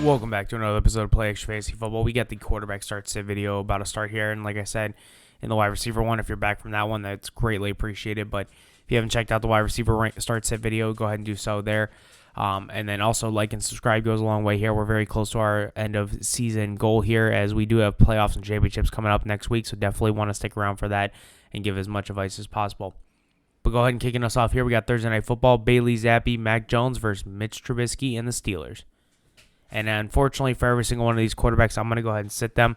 Welcome back to another episode of Play Extra Fantasy Football. We got the quarterback start sit video about to start here, and like I said, in the wide receiver one, if you're back from that one, that's greatly appreciated. But if you haven't checked out the wide receiver start sit video, go ahead and do so there. And then also like and subscribe goes a long way here. We're very close to our end of season goal here, as we do have playoffs and championships coming up next week, so definitely want to stick around for that and give as much advice as possible. But go ahead and kicking us off here, we got Thursday Night Football, Bailey Zappi, Mac Jones versus Mitch Trubisky and the Steelers. And unfortunately for every single one of these quarterbacks, I'm going to go ahead and sit them.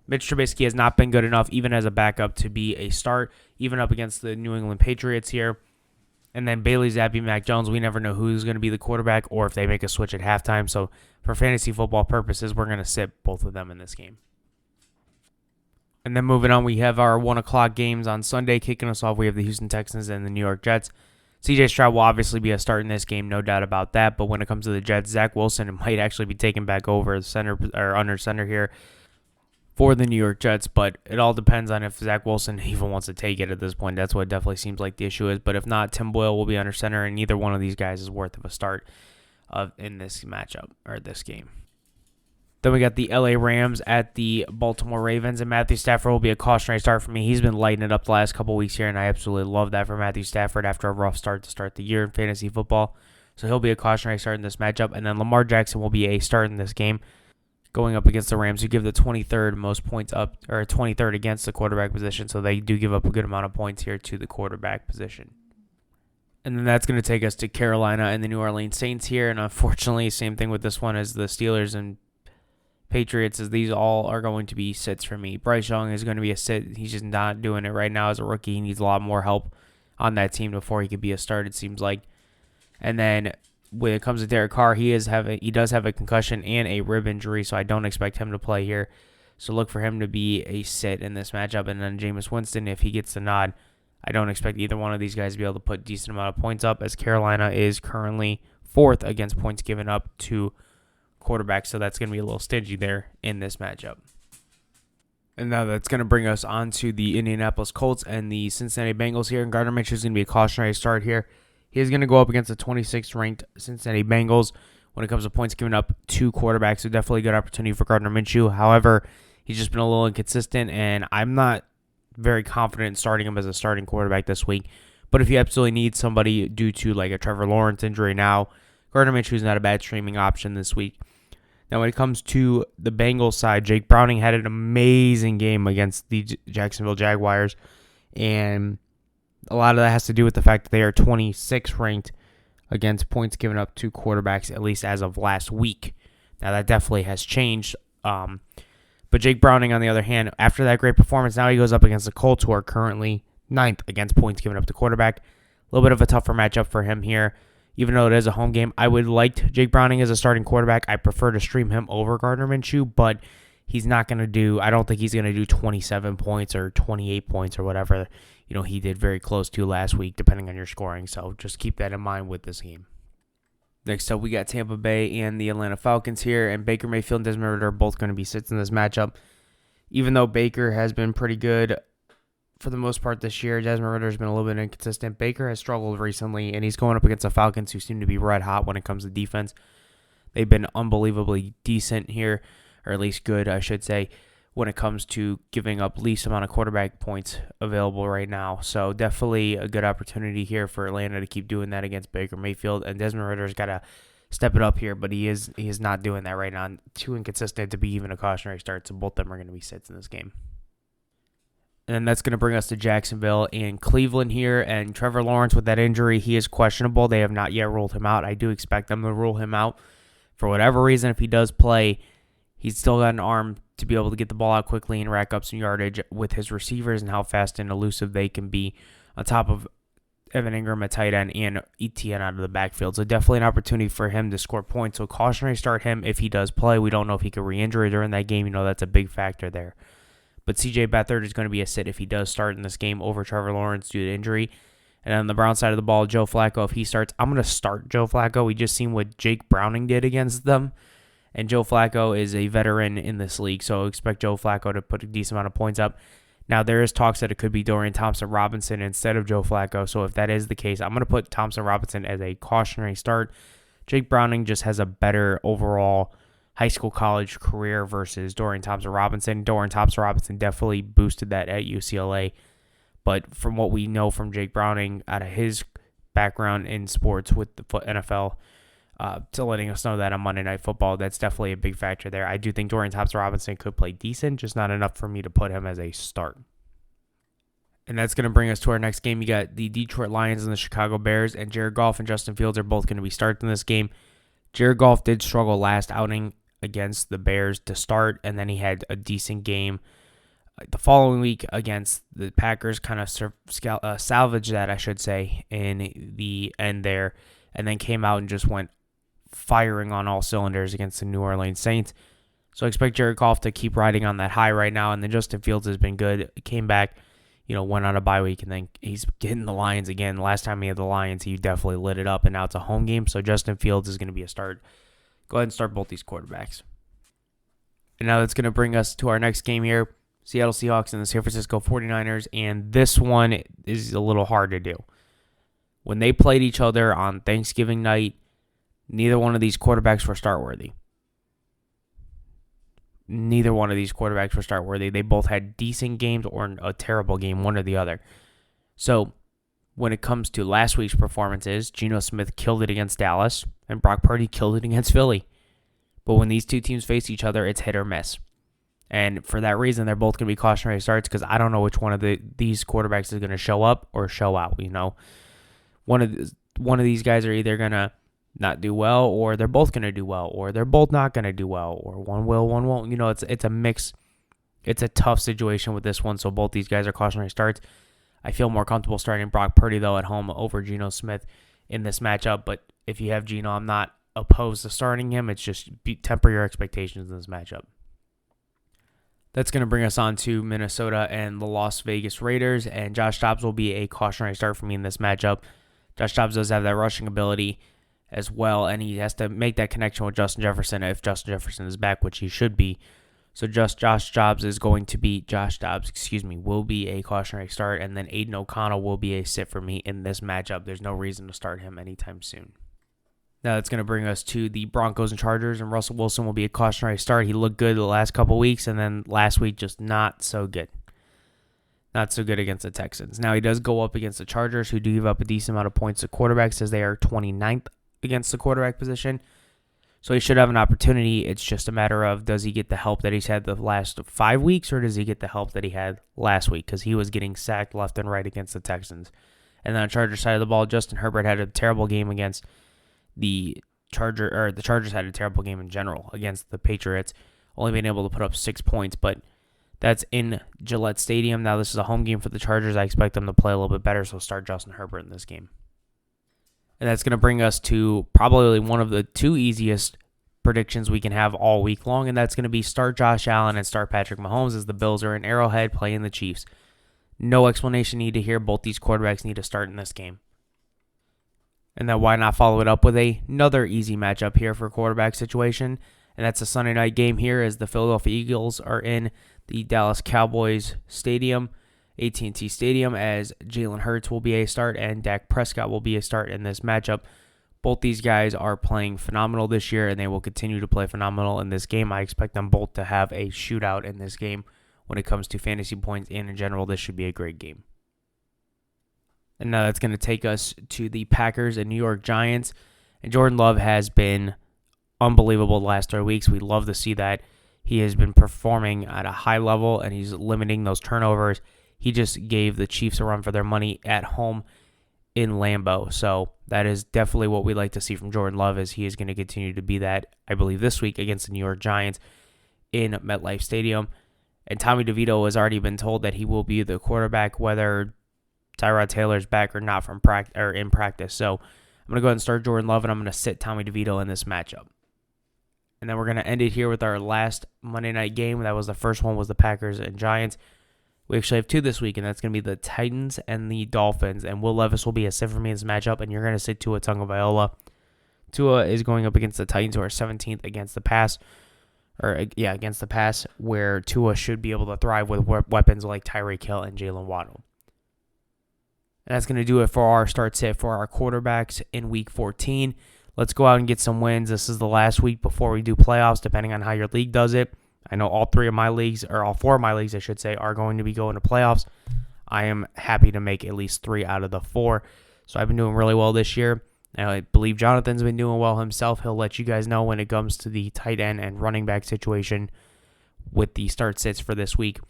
Mitch Trubisky has not been good enough, even as a backup, to be a start, even up against the New England Patriots here. And then Bailey Zappi, Mac Jones, we never know who's going to be the quarterback or if they make a switch at halftime. So for fantasy football purposes, we're going to sit both of them in this game. And then moving on, we have our 1 o'clock games on Sunday. Kicking us off, we have the Houston Texans and the New York Jets. C.J. Stroud will obviously be a start in this game, no doubt about that. But when it comes to the Jets, Zach Wilson might actually be taken back over the center or under center here for the New York Jets. But it all depends on if Zach Wilson even wants to take it at this point. That's what it definitely seems like the issue is. But if not, Tim Boyle will be under center, and neither one of these guys is worth of a start in this matchup or this game. Then we got the LA Rams at the Baltimore Ravens, and Matthew Stafford will be a cautionary start for me. He's been lighting it up the last couple weeks here, and I absolutely love that for Matthew Stafford after a rough start to start the year in fantasy football. So he'll be a cautionary start in this matchup, and then Lamar Jackson will be a start in this game, going up against the Rams, who give the 23rd most points up, or 23rd against the quarterback position. So they do give up a good amount of points here to the quarterback position. And then that's going to take us to Carolina and the New Orleans Saints here, and unfortunately, same thing with this one as the Steelers and Patriots, as these all are going to be sits for me. Bryce Young is going to be a sit. He's just not doing it right now as a rookie. He needs a lot more help on that team before he could be a start, it seems like. And then when it comes to Derek Carr, he does have a concussion and a rib injury, so I don't expect him to play here. So look for him to be a sit in this matchup. And then Jameis Winston, if he gets the nod, I don't expect either one of these guys to be able to put a decent amount of points up, as Carolina is currently 4th against points given up to quarterback, so that's going to be a little stingy there in this matchup. And now that's going to bring us on to the Indianapolis Colts and the Cincinnati Bengals here, and Gardner Minshew is going to be a cautionary start here. He is going to go up against the 26th ranked Cincinnati Bengals when it comes to points given up to quarterbacks, so definitely a good opportunity for Gardner Minshew. However, he's just been a little inconsistent, and I'm not very confident in starting him as a starting quarterback this week. But if you absolutely need somebody due to like a Trevor Lawrence injury now, Gardner Minshew is not a bad streaming option this week. Now, when it comes to the Bengals side, Jake Browning had an amazing game against the Jacksonville Jaguars, and a lot of that has to do with the fact that they are 26th ranked against points given up to quarterbacks, at least as of last week. Now, that definitely has changed. But Jake Browning, on the other hand, after that great performance, now he goes up against the Colts, who are currently 9th against points given up to quarterback. A little bit of a tougher matchup for him here. Even though it is a home game, I would like Jake Browning as a starting quarterback. I prefer to stream him over Gardner Minshew, but he's not going to do, I don't think he's going to do 27 points or 28 points or whatever, he did very close to last week, depending on your scoring. So just keep that in mind with this game. Next up, we got Tampa Bay and the Atlanta Falcons here, and Baker Mayfield and Desmond Ridder are both going to be sits in this matchup. Even though Baker has been pretty good for the most part this year, Desmond Ridder has been a little bit inconsistent. Baker has struggled recently, and he's going up against the Falcons, who seem to be red hot when it comes to defense. They've been unbelievably decent here, or at least good, I should say, when it comes to giving up least amount of quarterback points available right now. So definitely a good opportunity here for Atlanta to keep doing that against Baker Mayfield, and Desmond Ridder's got to step it up here, but he is not doing that right now. Too inconsistent to be even a cautionary start, so both of them are going to be sits in this game. And then that's going to bring us to Jacksonville and Cleveland here. And Trevor Lawrence, with that injury, he is questionable. They have not yet ruled him out. I do expect them to rule him out. For whatever reason, if he does play, he's still got an arm to be able to get the ball out quickly and rack up some yardage with his receivers and how fast and elusive they can be, on top of Evan Ingram at tight end and ETN out of the backfield. So definitely an opportunity for him to score points. So cautionary start him if he does play. We don't know if he could re-injure during that game. That's a big factor there. But C.J. Beathard is going to be a sit if he does start in this game over Trevor Lawrence due to injury. And on the Brown side of the ball, Joe Flacco, if he starts, I'm going to start Joe Flacco. We just seen what Jake Browning did against them. And Joe Flacco is a veteran in this league, so expect Joe Flacco to put a decent amount of points up. Now, there is talks that it could be Dorian Thompson-Robinson instead of Joe Flacco, so if that is the case, I'm going to put Thompson-Robinson as a cautionary start. Jake Browning just has a better overall high school, college career versus Dorian Thompson-Robinson. Dorian Thompson-Robinson definitely boosted that at UCLA. But from what we know from Jake Browning out of his background in sports with the NFL, to letting us know that on Monday Night Football, that's definitely a big factor there. I do think Dorian Thompson-Robinson could play decent, just not enough for me to put him as a start. And that's going to bring us to our next game. You got the Detroit Lions and the Chicago Bears, and Jared Goff and Justin Fields are both going to be starting this game. Jared Goff did struggle last outing against the Bears to start, and then he had a decent game the following week against the Packers, kind of salvaged that, I should say, in the end there, and then came out and just went firing on all cylinders against the New Orleans Saints. So I expect Jared Goff to keep riding on that high right now, and then Justin Fields has been good. He came back, went on a bye week, and then he's getting the Lions again. Last time he had the Lions, he definitely lit it up, and now it's a home game, so Justin Fields is going to be a start. Go ahead and start both these quarterbacks. And now that's going to bring us to our next game here, Seattle Seahawks and the San Francisco 49ers, and this one is a little hard to do. When they played each other on Thanksgiving night, neither one of these quarterbacks were start-worthy. They both had decent games or a terrible game, one or the other. So when it comes to last week's performances, Geno Smith killed it against Dallas, and Brock Purdy killed it against Philly. But when these two teams face each other, it's hit or miss. And for that reason, they're both going to be cautionary starts because I don't know which one of these quarterbacks is going to show up or show out. One of these guys are either going to not do well, or they're both going to do well, or they're both not going to do well, or one will, one won't. It's a mix. It's a tough situation with this one, so both these guys are cautionary starts. I feel more comfortable starting Brock Purdy, though, at home over Geno Smith in this matchup, but if you have Geno, I'm not opposed to starting him. It's just temper your expectations in this matchup. That's going to bring us on to Minnesota and the Las Vegas Raiders, and Josh Dobbs will be a cautionary start for me in this matchup. Josh Dobbs does have that rushing ability as well, and he has to make that connection with Justin Jefferson if Justin Jefferson is back, which he should be. So Josh Dobbs will be a cautionary start, and then Aiden O'Connell will be a sit for me in this matchup. There's no reason to start him anytime soon. Now that's going to bring us to the Broncos and Chargers, and Russell Wilson will be a cautionary start. He looked good the last couple weeks, and then last week just not so good. Not so good against the Texans. Now he does go up against the Chargers, who do give up a decent amount of points to quarterbacks, as they are 29th against the quarterback position. So he should have an opportunity. It's just a matter of, does he get the help that he's had the last 5 weeks, or does he get the help that he had last week? Because he was getting sacked left and right against the Texans. And then on the Chargers side of the ball, Justin Herbert had a terrible game against the Chargers had a terrible game in general against the Patriots, only being able to put up 6 points, but that's in Gillette Stadium. Now this is a home game for the Chargers. I expect them to play a little bit better, so start Justin Herbert in this game. And that's going to bring us to probably one of the two easiest predictions we can have all week long, and that's going to be start Josh Allen and start Patrick Mahomes, as the Bills are in Arrowhead playing the Chiefs. No explanation needed here. Both these quarterbacks need to start in this game. And then why not follow it up with another easy matchup here for a quarterback situation, and that's a Sunday night game here, as the Philadelphia Eagles are in the Dallas Cowboys Stadium, AT&T Stadium, as Jalen Hurts will be a start and Dak Prescott will be a start in this matchup. Both these guys are playing phenomenal this year, and they will continue to play phenomenal in this game. I expect them both to have a shootout in this game when it comes to fantasy points, and in general, this should be a great game. And now that's going to take us to the Packers and New York Giants. And Jordan Love has been unbelievable the last 3 weeks. We love to see that. He has been performing at a high level, and he's limiting those turnovers. He just gave the Chiefs a run for their money at home in Lambeau. So that is definitely what we like to see from Jordan Love, as he is going to continue to be that, I believe, this week against the New York Giants in MetLife Stadium. And Tommy DeVito has already been told that he will be the quarterback, whether Tyrod Taylor's back or not from in practice. So I'm going to go ahead and start Jordan Love, and I'm going to sit Tommy DeVito in this matchup. And then we're going to end it here with our last Monday night game. That was the first one, was the Packers and Giants. We actually have two this week, and that's going to be the Titans and the Dolphins. And Will Levis will be a sit for me in this matchup, and you're going to sit Tua Tagovailoa. Tua is going up against the Titans, who are 17th against the pass. Against the pass, where Tua should be able to thrive with weapons like Tyreek Hill and Jalen Waddle. And that's going to do it for our start sit for our quarterbacks in Week 14. let's go out and get some wins. This is the last week before we do playoffs, depending on how your league does it. I know all four of my leagues, I should say, are going to be going to playoffs. I am happy to make at least 3 out of the 4. So I've been doing really well this year. I believe Jonathan's been doing well himself. He'll let you guys know when it comes to the tight end and running back situation with the start sits for this week.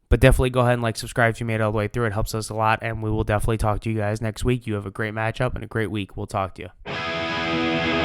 But definitely go ahead and subscribe if you made it all the way through. It helps us a lot, and we will definitely talk to you guys next week. You have a great matchup and a great week. We'll talk to you.